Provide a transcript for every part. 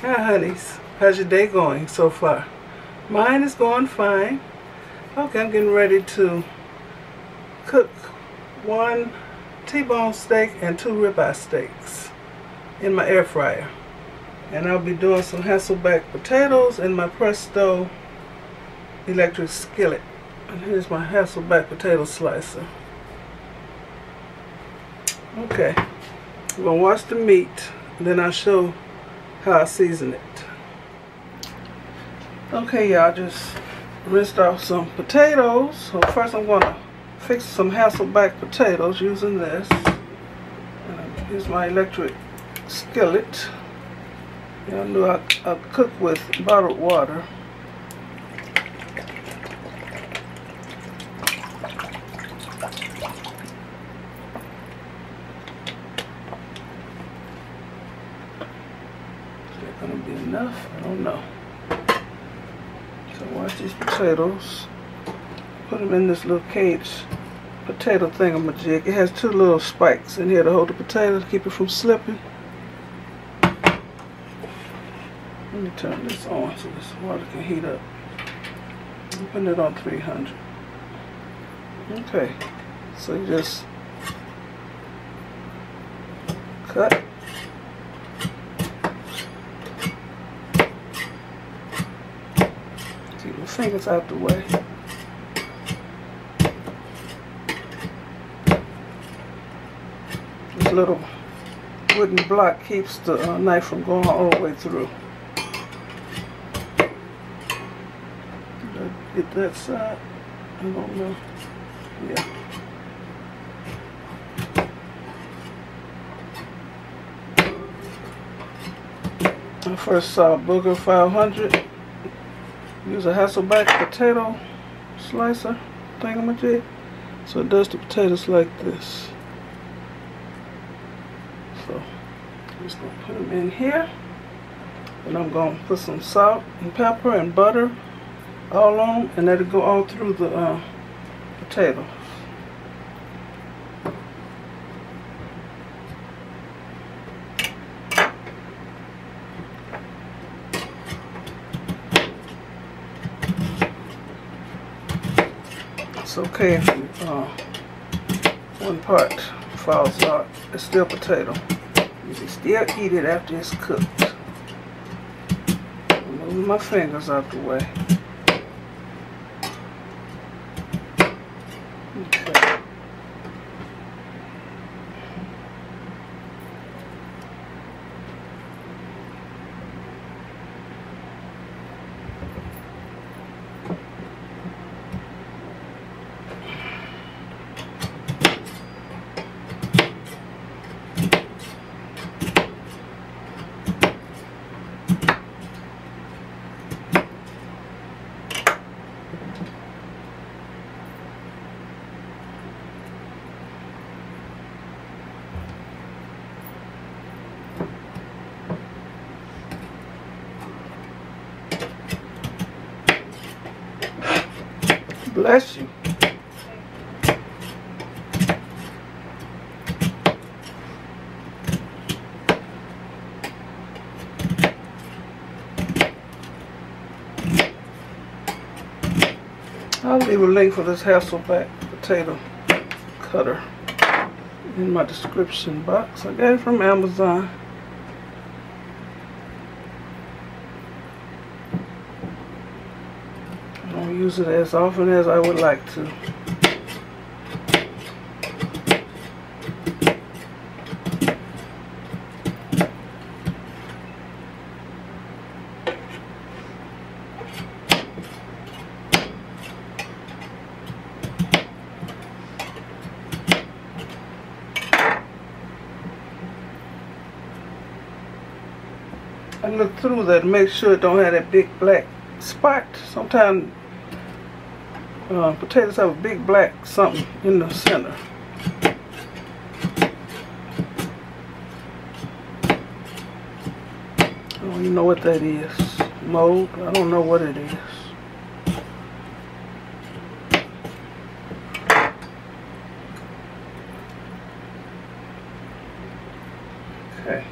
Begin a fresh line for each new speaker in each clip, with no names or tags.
Hi honeys, how's your day going so far? Mine is going fine. Okay, I'm getting ready to cook 1 T-bone steak and 2 ribeye steaks in my air fryer. And I'll be doing some HASSELBACK potatoes in my Presto electric skillet. And here's my HASSELBACK potato slicer. Okay, I'm going to wash the meat, and then I'll show how I season it. Okay, y'all, just rinsed off some potatoes. So first I'm going to fix some HASSELBACK potatoes using this. Here's my electric skillet. Y'all know I cook with bottled water. Gonna be enough? I don't know. So wash these potatoes. Put them in this little cage potato thingamajig. It has 2 little spikes in here to hold the potato to keep it from slipping. Let me turn this on so this water can heat up. I'm putting it on 300. Okay, so you just cut. Keep my fingers out the way. This little wooden block keeps the knife from going all the way through. Did I get that side? I don't know. Yeah. I first saw Booger 500 use a HASSELBACK potato slicer thingamajig. So it does the potatoes like this. So I'm just going to put them in here. And I'm going to put some salt and pepper and butter all on them, and let it go all through the potatoes. It's okay if one part falls out. It's still potato. You can still eat it after it's cooked. I'm moving my fingers out the way. Okay. Bless you. I'll leave a link for this HASSELBACK potato cutter in my description box. I got it from Amazon. I don't use it as often as I would like to. I look through that and make sure it don't have that big black spot. Sometimes potatoes have a big black something in the center. I don't even know what that is. Mold? I don't know what it is. Okay.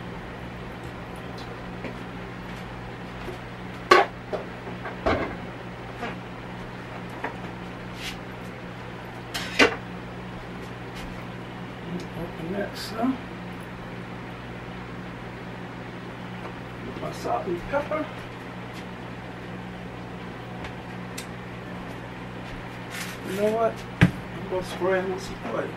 Open that some. My salt and pepper. You know what? I'm going to spray it with some oil.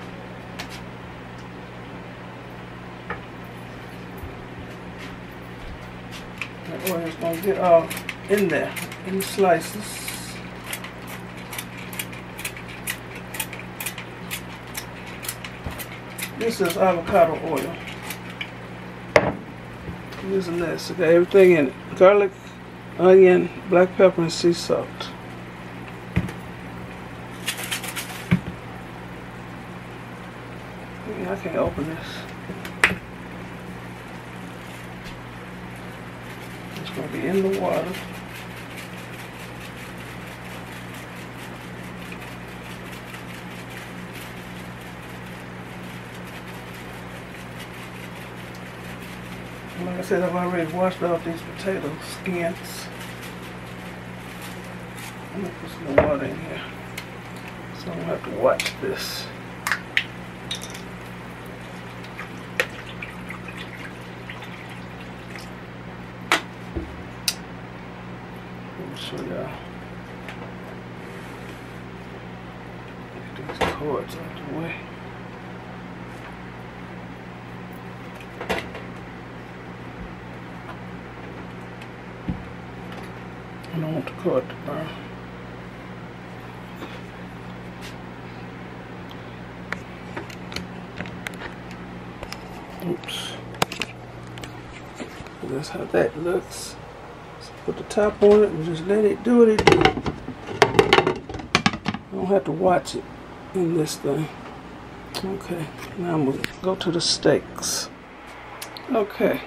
That oil is going to get all in there, in the slices. This is avocado oil. I'm using this. It got everything in it. Garlic, onion, black pepper, and sea salt. I can't open this. It's going to be in the water. Like I said, I've already washed off these potato skins. I'm going to put some water in here, so I don't have to watch this. Let me show y'all. Get these cords out of the way. I don't want the cord to burn. Oops. That's how that looks. So put the top on it and just let it do what it do. I don't have to watch it in this thing. Okay, now I'm going to go to the steaks. Okay,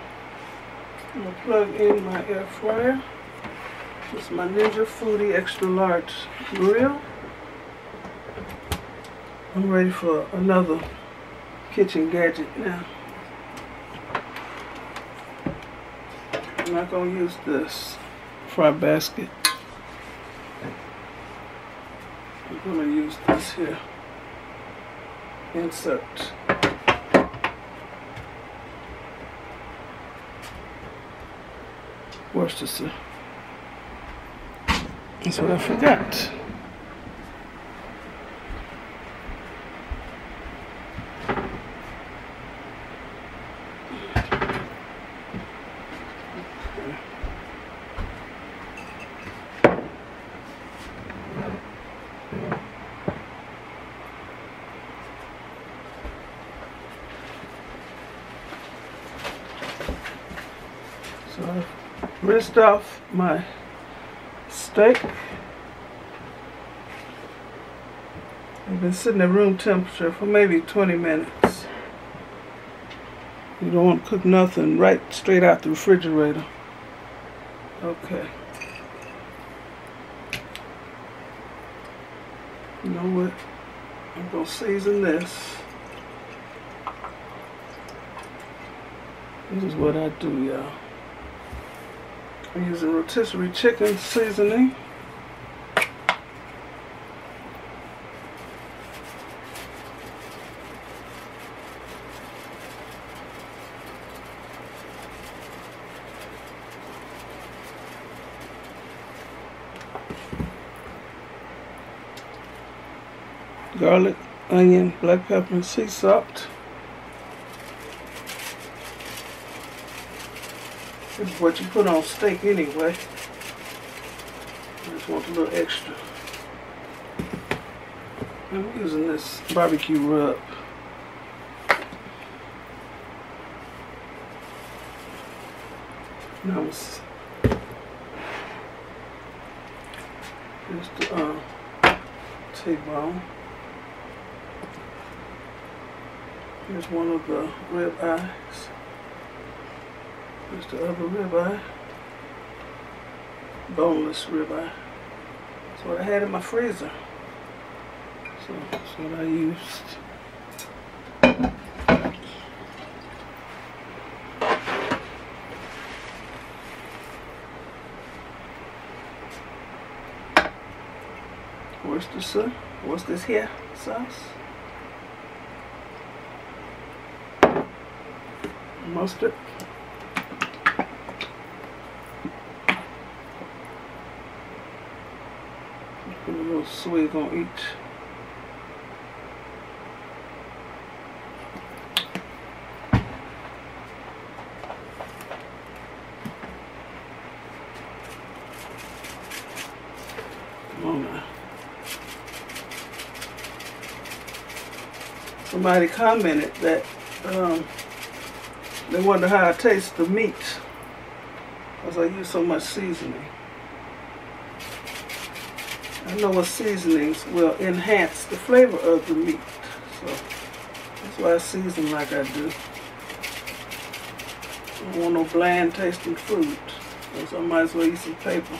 I'm going to plug in my air fryer. This is my Foodi extra large grill. I'm ready for another kitchen gadget now. I'm not going to use this fry basket. I'm going to use this here. Insert. Worcester. That's what I forgot. So I've rinsed off my steak. It's been sitting at room temperature for maybe 20 minutes. You don't want to cook nothing right straight out the refrigerator. Okay. You know what? I'm going to season this. This is what I do, y'all. I'm using rotisserie chicken seasoning. Garlic, onion, black pepper, and sea salt. This is what you put on steak anyway. I just want a little extra. I'm using this barbecue rub. Now here's the T-bone. Here's one of the rib eyes. Here's the other rib eye. Boneless rib eye. That's what I had in my freezer. So that's what I used. What's this here sauce? mustard. Put a little swig on each. Come on now. Somebody commented that they wonder how I taste the meat because I use so much seasoning. I know what seasonings will enhance the flavor of the meat, so that's why I season like I do. I don't want no bland tasting food, so I might as well eat some paper.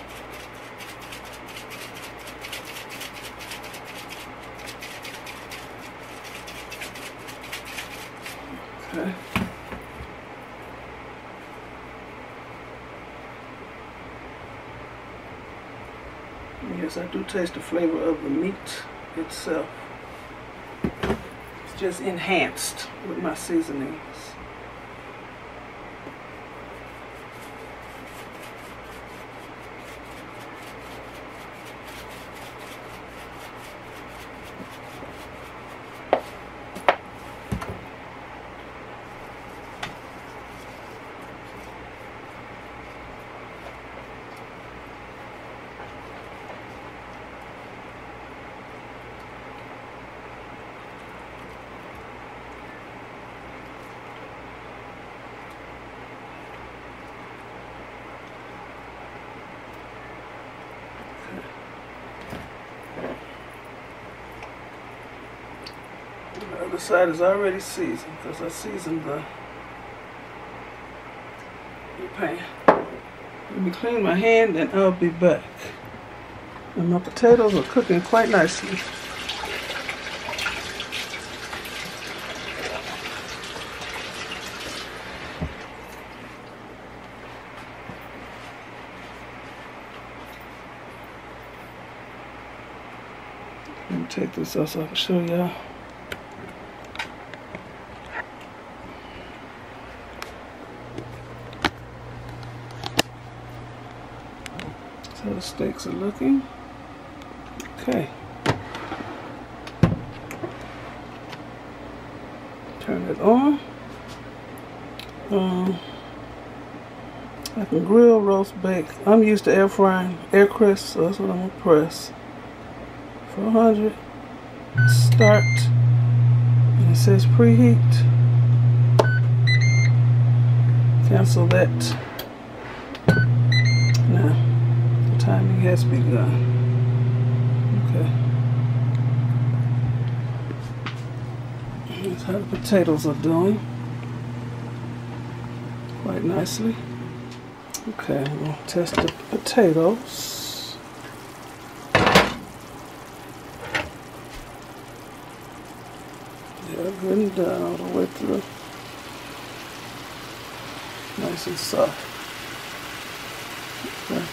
Okay. Yes, I do taste the flavor of the meat itself. It's just enhanced with my seasonings. The other side is already seasoned because I seasoned the pan. Let me clean my hand and I'll be back. And my potatoes are cooking quite nicely. Let me take this out so I can show y'all. How the steaks are looking. Okay. Turn it on. I can grill, roast, bake. I'm used to air frying, air crisp, so that's what I'm gonna press. 400. Start. And it says preheat. Cancel that. Now. Timing has begun. Okay. Here's how the potatoes are doing. Quite nicely. Okay, I'm going to test the potatoes. They're good and done all the way through. Nice and soft. Okay.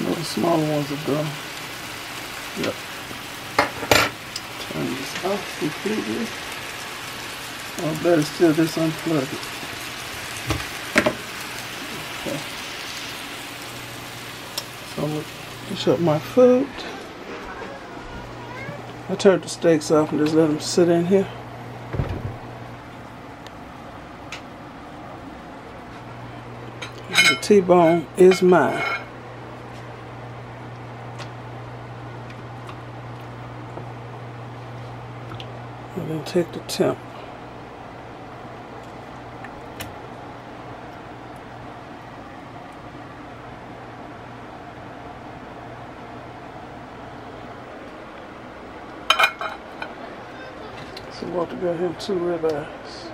No, the smaller ones are done. Yep. Turn this off completely. Oh, better still just unplug it. Okay. So I'm going to finish up my food. I turned the steaks off and just let them sit in here. The T-bone is mine. And then take the temp. So we're about to go here 2 ribeyes.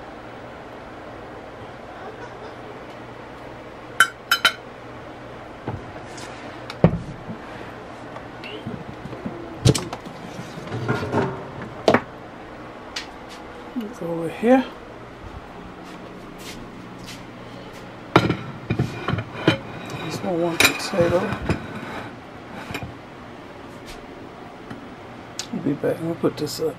Go over here. This one potato. I'll be back. I'm gonna put this up.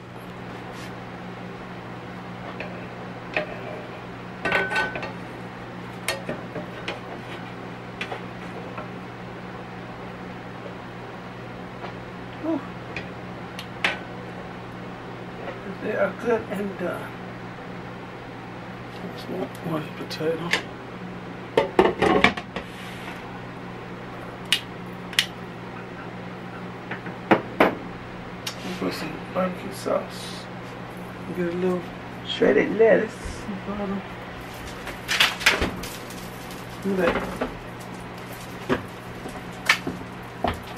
They are good and done. Just one potato. Put some barbecue sauce. Get a little shredded lettuce in the bottom. Look at that.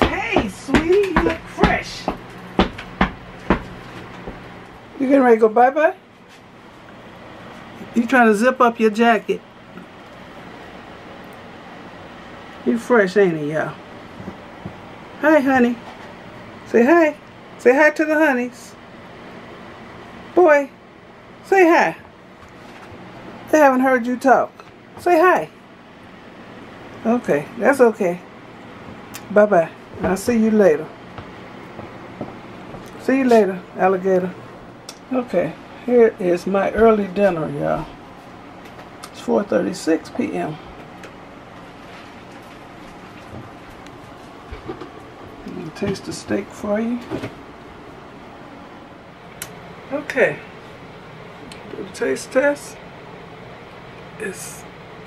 Hey, sweetie, you look fresh. You getting ready to go bye-bye? You trying to zip up your jacket? You fresh, ain't he, y'all? Hi, honey. Say hi. Say hi to the honeys. Boy, say hi. They haven't heard you talk. Say hi. Okay, that's okay. Bye-bye. I'll see you later. See you later, alligator. Okay, here is my early dinner, y'all. It's 4:36 p.m. I'll taste the steak for you. Okay, do the taste test.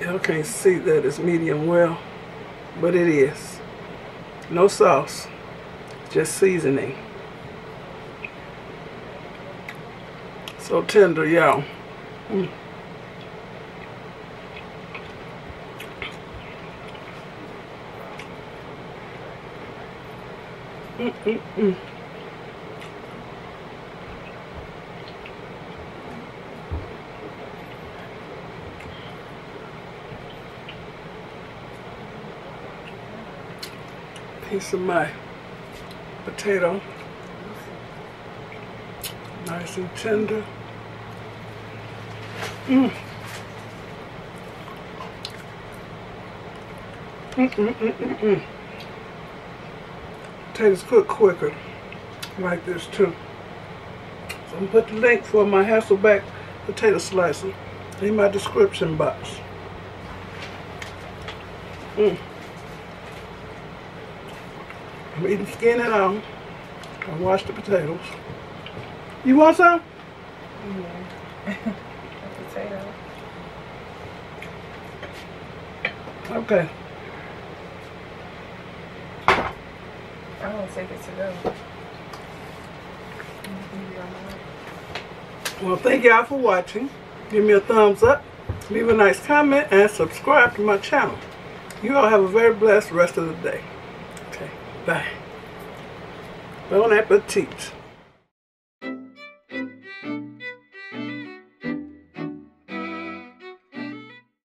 Y'all can't see that it's medium well, but it is. No sauce, just seasoning. So tender, y'all. Piece of my potato, nice and tender. Potatoes cook quicker like this too. So I'm gonna put the link for my HASSELBACK potato slicer in my description box. I'm eating skin and all. I wash the potatoes. You want some?
Yeah. A potato.
Okay.
I won't take it to go.
Well, thank y'all for watching. Give me a thumbs up, leave a nice comment, and subscribe to my channel. You all have a very blessed rest of the day. Okay, bye. Bon appetit.